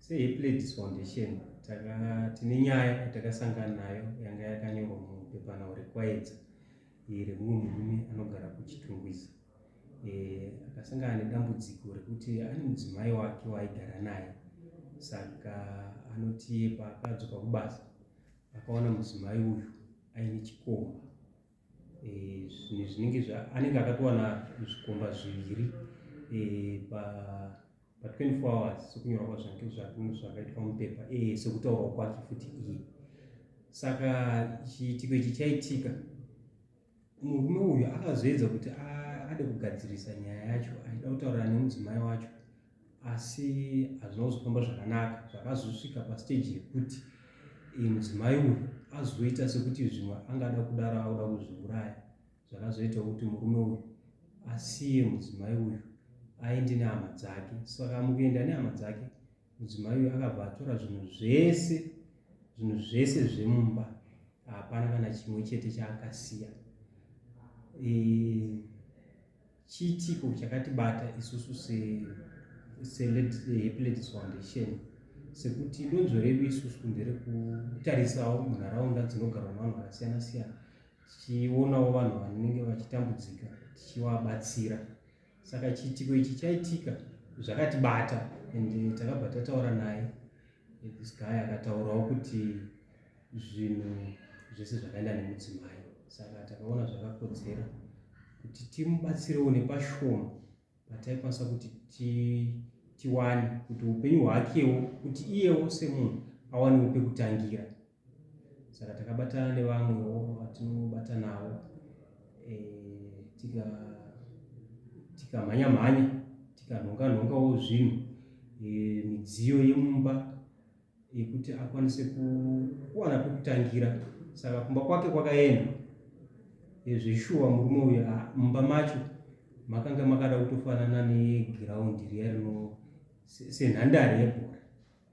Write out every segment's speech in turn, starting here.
seHappy Foundation tine nyaya yatakasangana nayo yanga yakanyorwa mupepanhau rekwaedza remumwe murume anogara kuChitungwiza. Akasangana nedambudziko rekuti ane mudzimai wake waaigara naye. Saka anoti paakadzoka kubasa akaona mudzimai uyu aine chikomba. Anenge akatowana zvikomba zviviri pa 24 hours sekunyorwa kwazvo zvakaitwa mupepa sekutaurwa kwake futi iye. Saka chiitiko ichi chaitika, murume uyu akazoedza kuti ade kugadzirisa nyaya yacho, aida kutaura nemudzimai wacho, asi hazvina kuzofamba zvakanaka. Zvakazosvika pastage yekuti mudzimai uyu azoita sekuti zvimwe angada kudaro auda kuzviuraya. Zvakazoita kuti murume uyu asiye mudzimai uyu aende nehama dzake. Saka mukuenda nehama dzake, mudzimai uyu akabva atora zvinhu zvese zvemumba, hapana kana chimwe chete chaakasiya. Chiitiko chakatibata isusu seHappy Foundation, sekuti donzvo redu isusu nderekutarisawo munharaunda dzinogarwa navanhu vakasiyana siyana, tichionawo vanhu vanenge vachitambudzika tichivabatsira. Saka chiitiko ichi chaitika, zvakatibata, ende takabva tataura naye. This guy akataurawo kuti zvinhu zvese zvakaenda nemudzimai. Saka takaona zvakakodzera kuti timubatsirewo nepashoma pataikwanisa kuti tiwane, kuti upenyu hwakewo, kuti iyewo semunhu awanewo pekutangira. Saka takabatana nevamwewo vatinobata navo, tikamhanya tikanhongawo zvinhu, midziyo yemumba yekuti akwanise kuwana pekutangira. Saka kumba kwake kwakaendwa. Zvishuwa murume uyu mumba macho makanga makada kutofanana negiraundi riya senhandare yebhora,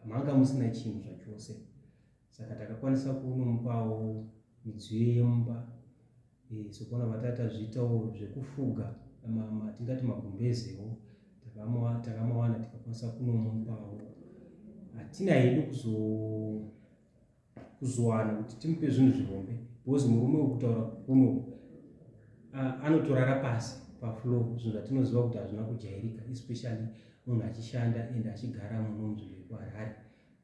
manga musina chinhu zvachose. Saka takakwanisa kunomupawo midziyo yemumba, sekuona vatata zviitawo zvekufuga, tingati magumbezewo takamawana tikakwanisa kunomupawo. Hatina hedu kuzowana kuti timupe zvinhu zvihombe, because murume ukutaura kuno anotorara pasi pafloor, zvinhu zvatinoziva kuti hazvina kujairika, especially munhu achishanda ende achigara munzvimbo yekuHarare.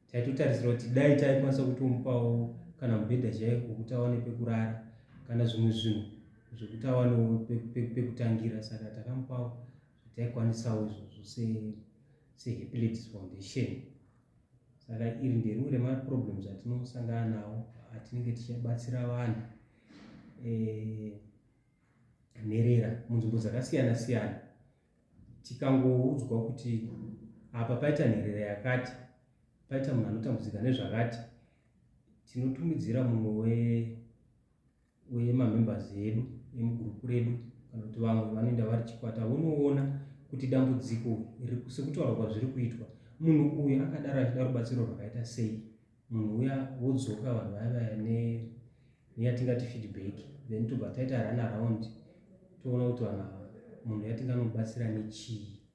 Taitotarisira kuti dai taikwanisa kutomupawo kana mubhedha chaiwo wekuti awane pekurara, kana zvimwe zvinhu zvekuti awanewo pekutangira. Saka takamupawo zvataikkwanisawo izvozvo seHappy Foundation. Saka iri nderimwe remaproblems atinosangana nawo atinenge tichibatsira vanhu nherera munzvimbo dzakasiyana siyana. Tikangoudzwa kuti apa paita nherera yakati, paita munhu anotambudzika nezvakati, tinotumidzira mumwe wemamembers edu emugurupu redu, kana kuti vamwe vanoenda vari chikwata vonoona kuti dambudziko sekutaura kwazviri kuitwa, munhu uyu akadaro achida rubatsiro rwakaita sei. Munhu uya wodzoka, vanhu vaya neyatingati feedback, then tobva taita run around toona kuti munhu yatinganomubatsira nechii.